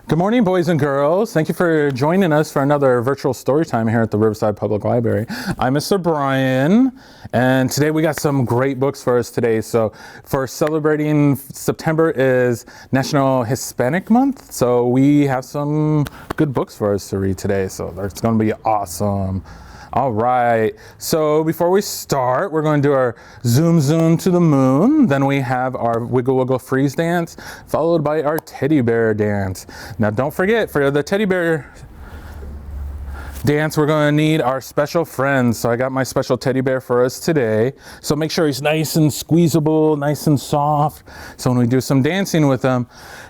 Good morning, boys and girls. Thank you for joining us for another virtual story time here at the Riverside Public Library. I'm Mr. Brian, and today we got some great books for us today. So for celebrating September is National Hispanic Month, so we have some good books for us to read today, so it's going to be awesome. All right, so before we start, we're going to do our Zoom Zoom to the Moon. Then we have our Wiggle Wiggle Freeze dance, followed by our Teddy Bear dance. Now don't forget, for the Teddy Bear dance, we're going to need our special friends. So I got my special teddy bear for us today. So make sure he's nice and squeezable, nice and soft. So when we do some dancing with him,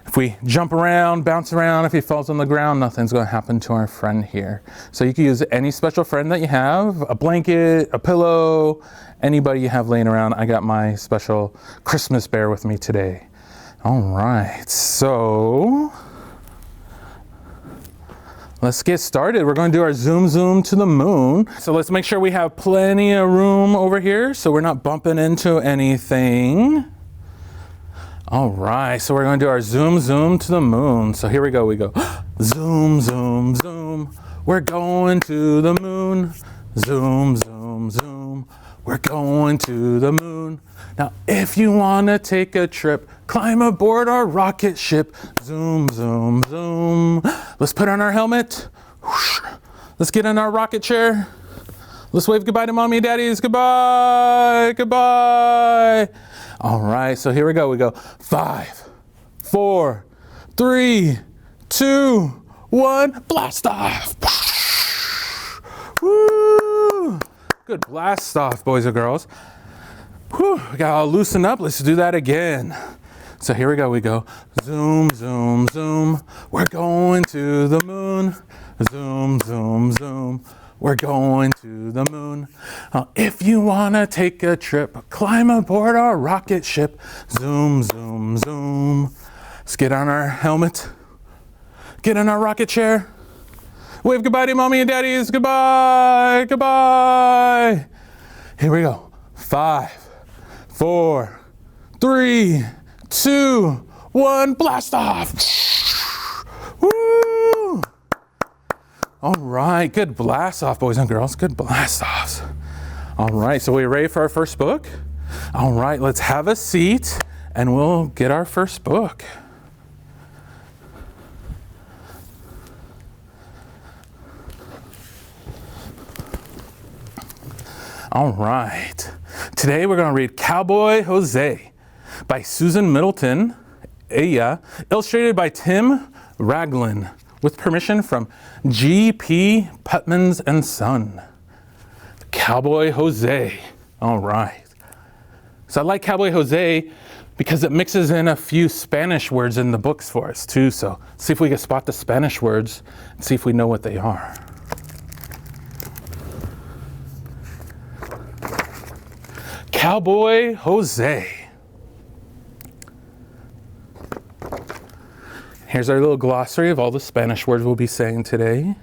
if we jump around, bounce around, if he falls on the ground, nothing's going to happen to our friend here. So you can use any special friend that you have, a blanket, a pillow, anybody you have laying around. I got my special Christmas bear with me today. All right, so let's get started. We're going to do our Zoom Zoom to the Moon. So let's make sure we have plenty of room over here so we're not bumping into anything. All right, so we're going to do our Zoom Zoom to the Moon. So here we go. We go zoom, zoom, zoom. We're going to the moon. Zoom, zoom, zoom. We're going to the moon. Now, if you want to take a trip, climb aboard our rocket ship. Zoom, zoom, zoom. Let's put on our helmet. Whoosh. Let's get in our rocket chair. Let's wave goodbye to mommy and daddies. Goodbye, goodbye. All right, so here we go. We go 5, 4, 3, 2, 1. Blast off. Woo! Good blast off, boys and girls. Whew, we got all loosened up. Let's do that again. So here we go. We go zoom, zoom, zoom. We're going to the moon. Zoom, zoom, zoom. We're going to the moon. If you want to take a trip, climb aboard our rocket ship. Zoom, zoom, zoom. Let's get on our helmet. Get in our rocket chair. Wave goodbye to mommy and daddies. Goodbye, goodbye. Here we go. 5, 4, 3, 2, 1. Blast off. Woo! All right, good blast off, boys and girls. Good blast offs. All right, so we ready for our first book? All right, let's have a seat and we'll get our first book. All right, today we're going to read Cowboy Jose by Susan Middleton, illustrated by Tim Raglan, with permission from G.P. Putmans and Son. Cowboy Jose. All right. So I like Cowboy Jose because it mixes in a few Spanish words in the books for us too. So see if we can spot the Spanish words and see if we know what they are. Cowboy Jose. Here's our little glossary of all the Spanish words we'll be saying today.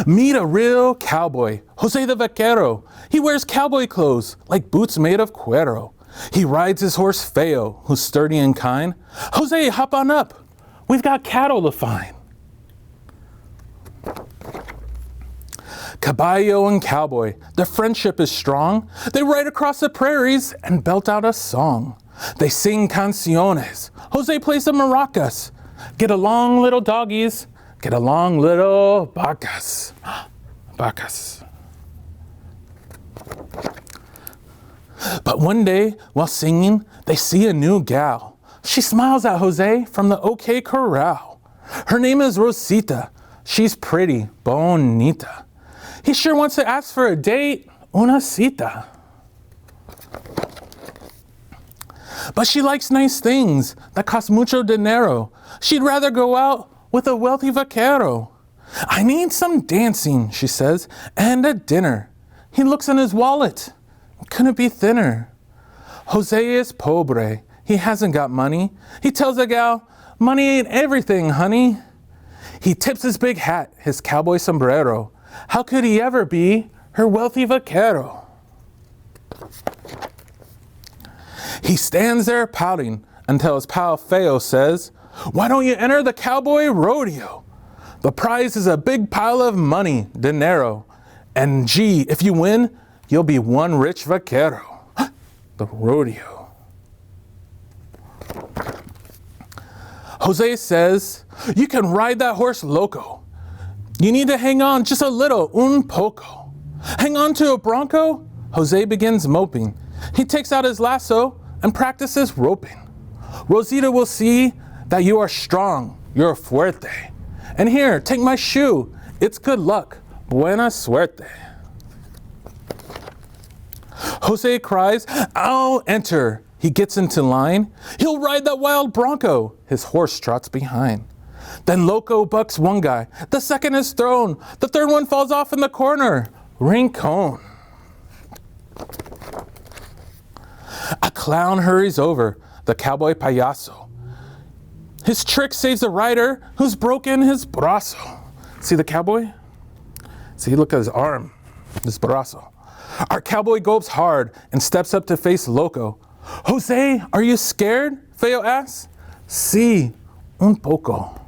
Meet a real cowboy, Jose the Vaquero. He wears cowboy clothes like boots made of cuero. He rides his horse Feo, who's sturdy and kind. Jose, hop on up. We've got cattle to find. Caballo and cowboy, their friendship is strong. They ride across the prairies and belt out a song. They sing canciones. Jose plays the maracas. Get along, little doggies. Get along, little vacas. Vacas. But one day, while singing, they see a new gal. She smiles at Jose from the OK Corral. Her name is Rosita. She's pretty, bonita. He sure wants to ask for a date, una cita. But she likes nice things that cost mucho dinero. She'd rather go out with a wealthy vaquero. I need some dancing, she says, and a dinner. He looks in his wallet. Couldn't be thinner. Jose is pobre. He hasn't got money. He tells the gal, money ain't everything, honey. He tips his big hat, his cowboy sombrero. How could he ever be her wealthy vaquero? He stands there pouting until his pal Feo says, "Why don't you enter the cowboy rodeo? The prize is a big pile of money, dinero. And gee, if you win, you'll be one rich vaquero." The rodeo. Jose says, "You can ride that horse loco. You need to hang on just a little, un poco." Hang on to a bronco? Jose begins moping. He takes out his lasso and practices roping. Rosita will see that you are strong, you're fuerte. And here, take my shoe. It's good luck. Buena suerte. Jose cries, "I'll enter." He gets into line. He'll ride that wild bronco. His horse trots behind. Then Loco bucks one guy. The second is thrown. The third one falls off in the corner. Rincon. A clown hurries over, the cowboy payaso. His trick saves a rider who's broken his brazo. See the cowboy? See, look at his arm, his brazo. Our cowboy gulps hard and steps up to face Loco. "Jose, are you scared?" Feo asks. "Sí, un poco."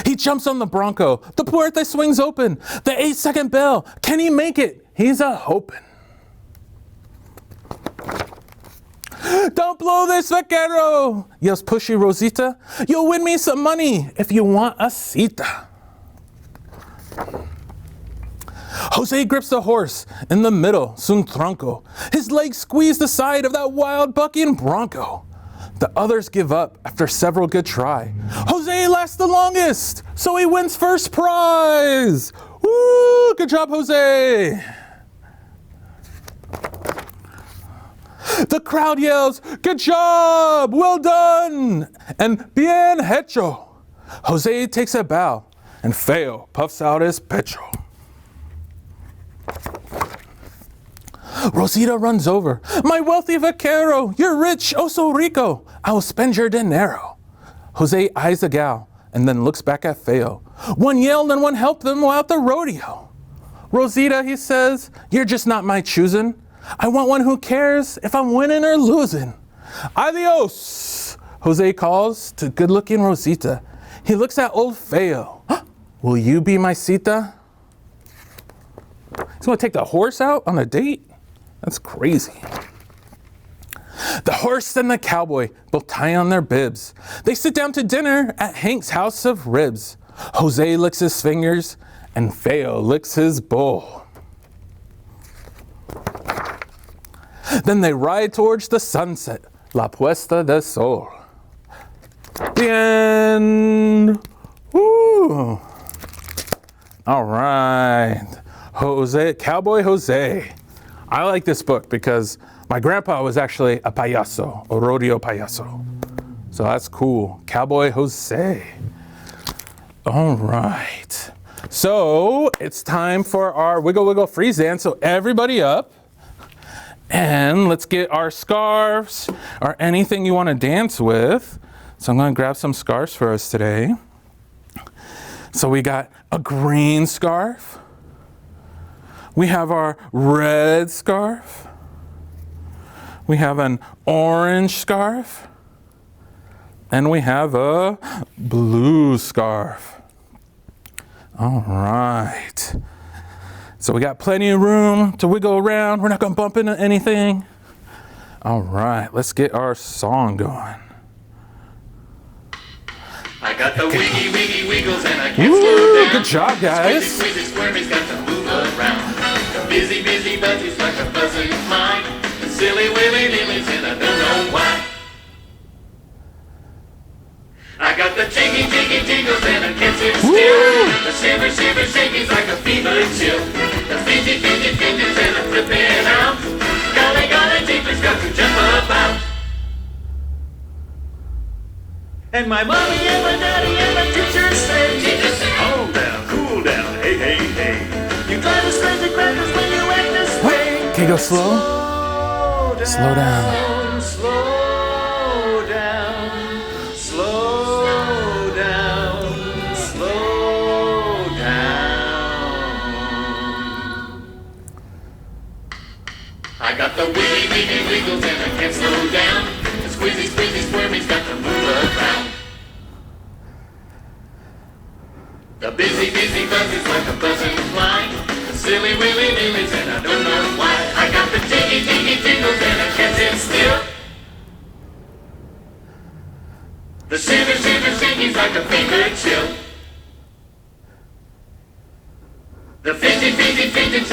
He jumps on the bronco. The puerta swings open. The 8-second bell. Can he make it? He's a hoping. "Don't blow this, vaquero," yells pushy Rosita. "You'll win me some money if you want a cita." Jose grips the horse in the middle, sun tronco. His legs squeeze the side of that wild bucking bronco. The others give up after several good try. Jose lasts the longest, so he wins first prize. Woo! Good job, Jose. The crowd yells, "Good job! Well done!" and "Bien hecho!" Jose takes a bow, and Feo puffs out his pecho. Rosita runs over. "My wealthy vaquero, you're rich, oh so rico. I will spend your dinero." Jose eyes the gal and then looks back at Feo. One yelled and one helped them out the rodeo. "Rosita," he says, "you're just not my choosing. I want one who cares if I'm winning or losing." "Adios," Jose calls to good-looking Rosita. He looks at old Feo. "Will you be my cita?" He's gonna take the horse out on a date? That's crazy. The horse and the cowboy both tie on their bibs. They sit down to dinner at Hank's house of ribs. Jose licks his fingers and Feo licks his bowl. Then they ride towards the sunset, La Puesta del Sol. The end. Woo. All right. Jose, Cowboy Jose. I like this book because my grandpa was actually a payaso, a rodeo payaso. So that's cool. Cowboy Jose. All right. So it's time for our Wiggle Wiggle Freeze Dance. So everybody up. And let's get our scarves or anything you want to dance with. So I'm going to grab some scarves for us today. So we got a green scarf. We have our red scarf. We have an orange scarf. And we have a blue scarf. All right. So we got plenty of room to wiggle around. We're not going to bump into anything. All right, let's get our song going. I got the wiggy, wiggy, wiggles and I can't slow down. Good job, guys. Squeezy, squeezy, squirmy's got to move around. The busy, busy buzzy's like a fuzzy mind. The silly, willy, nillies and I don't know why. I got the jiggy, jiggy, jiggles and I can't sit still. The shiver, shiver, shaky's like a fever chill. The fidget, fidget, fidgets and I'm flipping out. Golly, golly, jeepers got to jump about. And my mommy and my daddy and my teacher say, calm down, cool down, hey, hey, hey. You drive us crazy crackers when you act this way. Can you go slow? Slow down. Slow down. Slow down. Slow down. I got the wiggy, wiggy, wiggles The busy buzz is like a buzzing fly. The silly willy nillies and I don't know why. I got the jiggy jingles and I can't sit still. The shiver shakies like a fever chill. The fidget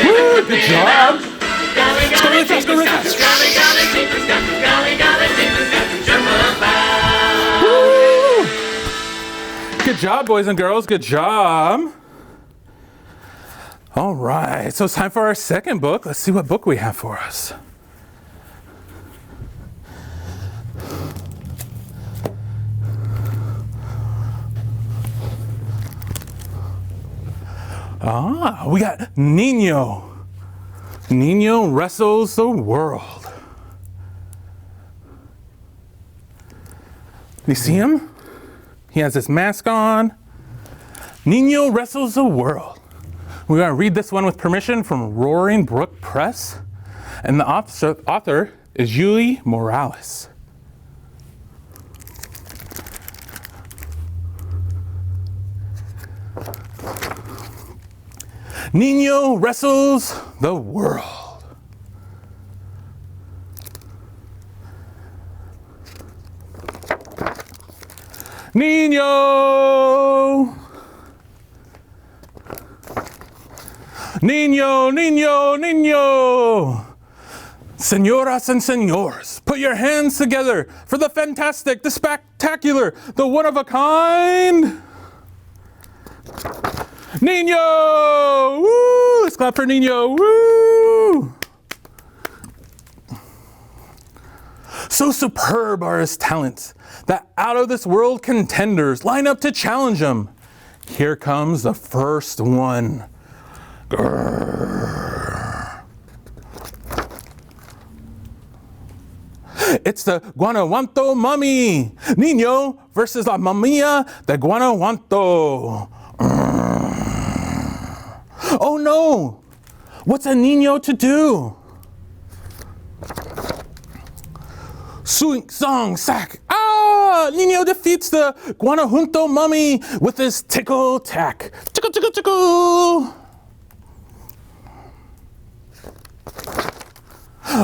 Woo, good job. Golly, Let's go really fast, go really fast. Golly, jeepers got to, golly, jeepers got to jump about. Woo! Good job, boys and girls. Good job. All right, so it's time for our second book. Let's see what book we have for us. We got Nino. Nino wrestles the world. You see him? He has his mask on. Nino wrestles the world. We're going to read this one with permission from Roaring Brook Press. And the author is Yuli Morales. Nino wrestles the world. Nino! Nino, Nino, Nino! Senoras and senors, put your hands together for the fantastic, the spectacular, the one-of-a-kind Nino! Woo! Let's clap for Nino. Woo! So superb are his talents that out-of-this-world contenders line up to challenge him. Here comes the first one. Grrr. It's the Guanajuato Mummy. Nino versus la Mamia de Guanajuato. Oh no! What's a Nino to do? Swing, song, sack. Ah! Nino defeats the Guanajuato Mummy with his tickle tack. Tickle, tickle, tickle!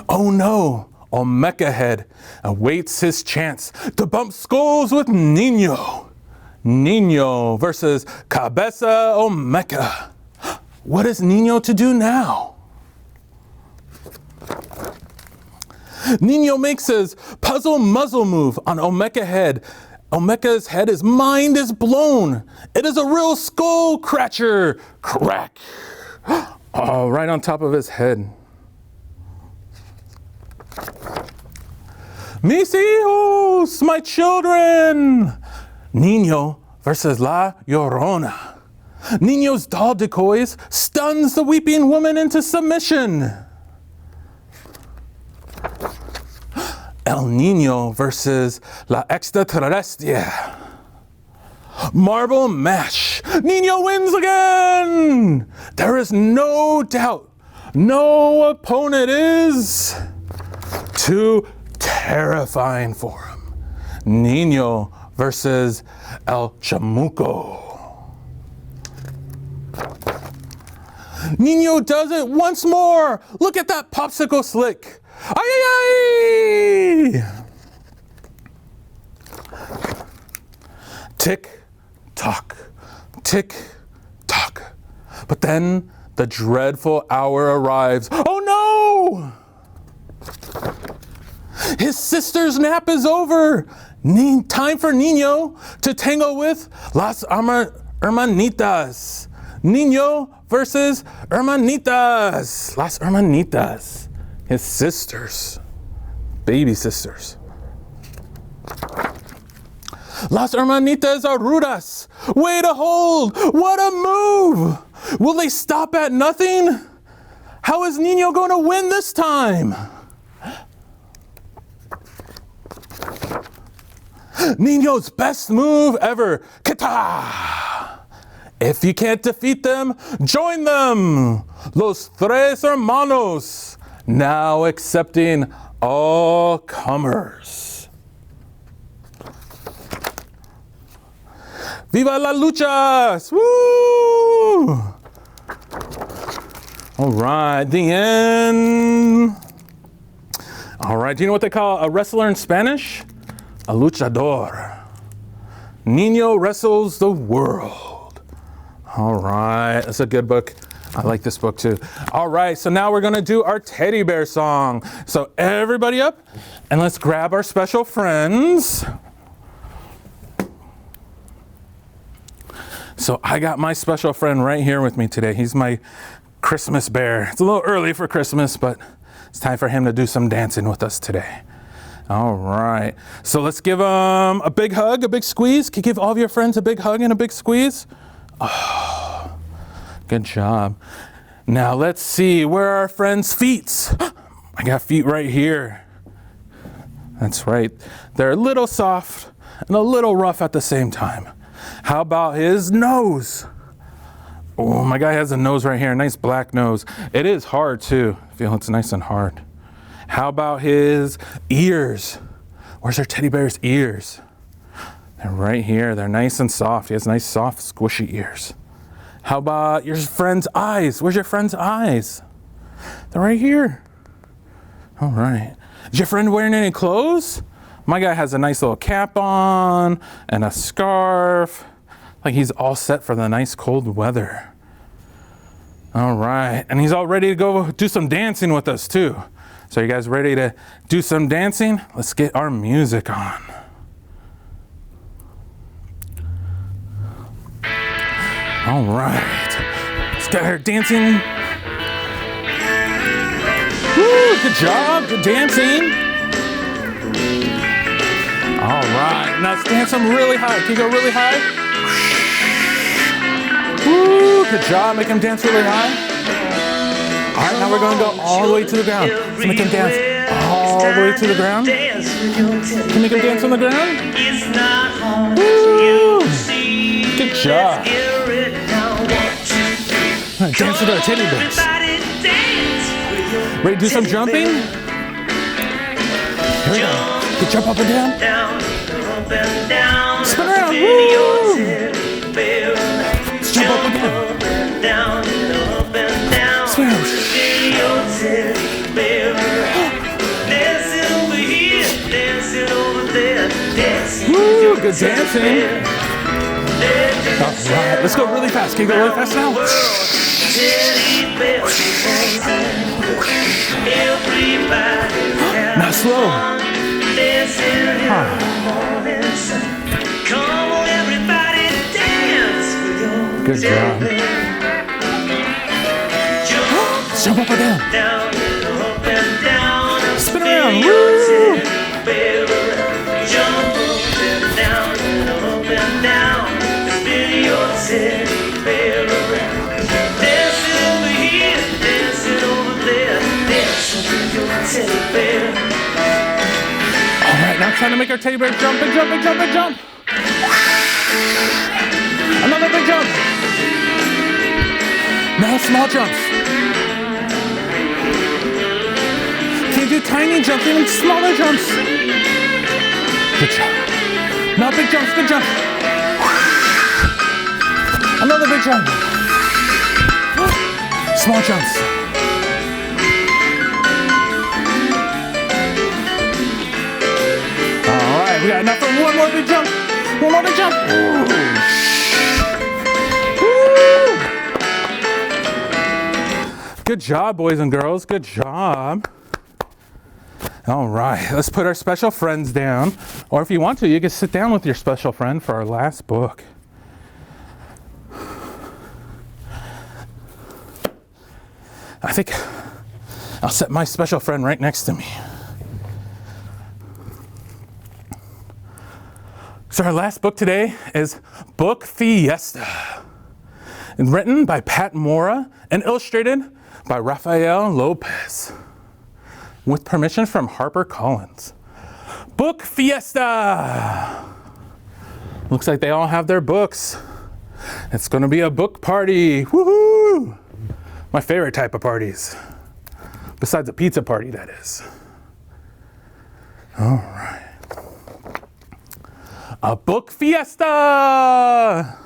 Oh no! Olmeca Head awaits his chance to bump skulls with Nino. Nino versus Cabeza Olmeca. What is Nino to do now? Nino makes his puzzle muzzle move on Olmeca Head. Olmeca's his mind is blown. It is a real skull cratcher. Crack. Oh, right on top of his head. Mis hijos, my children. Nino versus La Llorona. Nino's doll decoys stuns the weeping woman into submission. El Nino versus La Extraterrestre. Marble match. Nino wins again. There is no doubt. No opponent is too terrifying for him. Nino versus El Chamuco. Nino does it once more. Look at that popsicle slick. Ay, ay, ay! Tick, tock, tick, tock. But then the dreadful hour arrives. Oh no! His sister's nap is over. Time for Nino to tango with Las Hermanitas. Nino versus Hermanitas. Las Hermanitas. His sisters. Baby sisters. Las Hermanitas are rudas. Way to hold. What a move. Will they stop at nothing? How is Nino going to win this time? Nino's best move ever. Kata! If you can't defeat them, join them. Los Tres Hermanos, now accepting all comers. Viva la luchas! Woo! All right, the end. All right, do you know what they call a wrestler in Spanish? A luchador. Nino wrestles the world. All right, that's a good book. I like this book too. All right, so now we're gonna do our teddy bear song. So everybody up, and let's grab our special friends. So I got my special friend right here with me today. He's my Christmas bear. It's a little early for Christmas, but it's time for him to do some dancing with us today. All right, so let's give him a big hug, a big squeeze. Can you give all of your friends a big hug and a big squeeze? Oh, good job. Now let's see, where are our friends' feet? I got feet right here. That's right. They're a little soft and a little rough at the same time. How about his nose? Oh, my guy has a nose right here, a nice black nose. It is hard too. I feel it's nice and hard. How about his ears? Where's our teddy bear's ears? They're right here. They're nice and soft. He has nice, soft, squishy ears. How about your friend's eyes? Where's your friend's eyes? They're right here. All right. Is your friend wearing any clothes? My guy has a nice little cap on and a scarf. Like he's all set for the nice cold weather. All right. And he's all ready to go do some dancing with us too. So you guys ready to do some dancing? Let's get our music on. All right. Let's get her dancing. Woo, good job. Good dancing. All right. Now let's dance them really high. Can you go really high? Woo, good job. Make them dance really high. All right, now we're going to go all the way to the ground. Let's make him dance all the way to the ground. Can you make him dance on the ground? Woo! Good job. All right, dance with our teddy bears. Ready to do some jumping? Here we go. Good jump up and down. Spin around. Woo! Let's jump up and down. Spin around. Woo, good dancing. All right, let's go really fast. Can you go really fast now? Now slow. Good job. Jump up and down. Spin around. Woo! Jump up and down and up and down. Spin your teddy bear around. Dancing over here, dancing over there. Dancing with your teddy bear. All right, now trying to make our teddy bear jump and jump and jump and jump. Another big jump. Now small jumps. Can you do tiny jumps, even smaller jumps? Good job. Now big jumps, big jump. Another big jump. Small jumps. All right, we got enough for one more big jump. One more big jump. Woo. Good job, boys and girls. Good job. All right, let's put our special friends down. Or if you want to, you can sit down with your special friend for our last book. I think I'll set my special friend right next to me. So our last book today is Book Fiesta. It's written by Pat Mora and illustrated by Rafael Lopez, with permission from HarperCollins. Book Fiesta! Looks like they all have their books. It's gonna be a book party, woohoo! My favorite type of parties. Besides a pizza party, that is. All right. A book fiesta!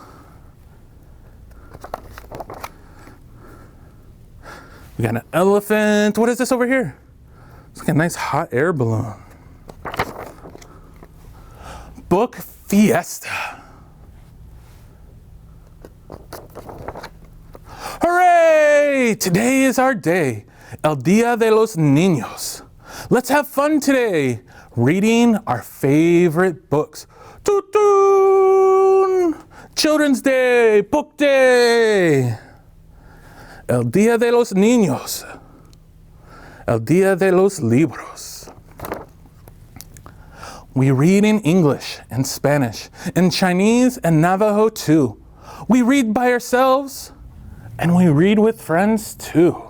We got an elephant. What is this over here? It's like a nice hot air balloon. Book fiesta. Hooray! Today is our day. El Día de los Niños. Let's have fun today, reading our favorite books. Toot-toot! Children's Day, Book Day. El Día de los Niños. El Día de los Libros. We read in English and Spanish, in Chinese and Navajo too. We read by ourselves and we read with friends too.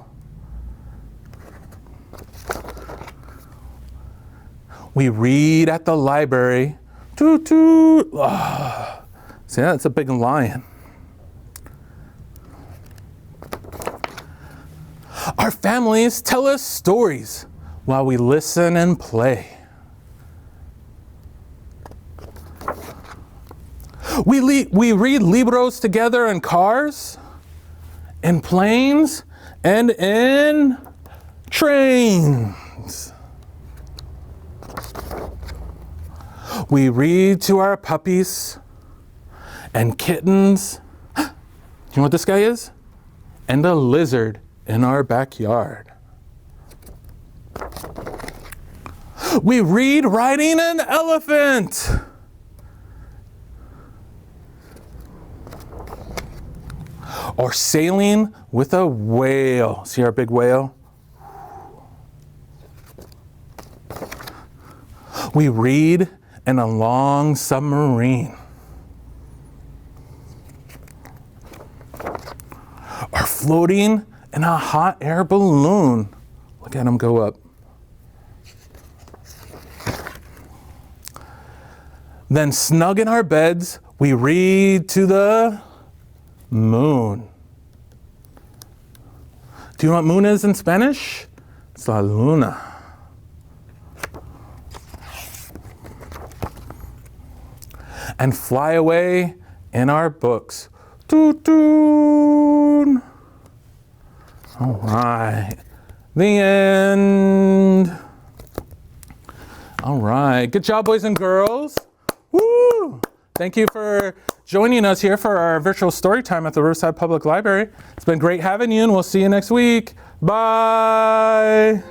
We read at the library. Toot toot. Oh, see, that's a big lion. Our families tell us stories while we listen and play. We read libros together in cars, in planes, and in trains. We read to our puppies and kittens. Do you know what this guy is? And a lizard in our backyard. We read riding an elephant. Or sailing with a whale. See our big whale? We read in a long submarine. Or floating in a hot air balloon. Look at him go up. Then snug in our beds, we read to the moon. Do you know what moon is in Spanish? It's la luna. And fly away in our books. Toot toot. All right. The end. All right. Good job, boys and girls. Woo! Thank you for joining us here for our virtual story time at the Riverside Public Library. It's been great having you, and we'll see you next week. Bye.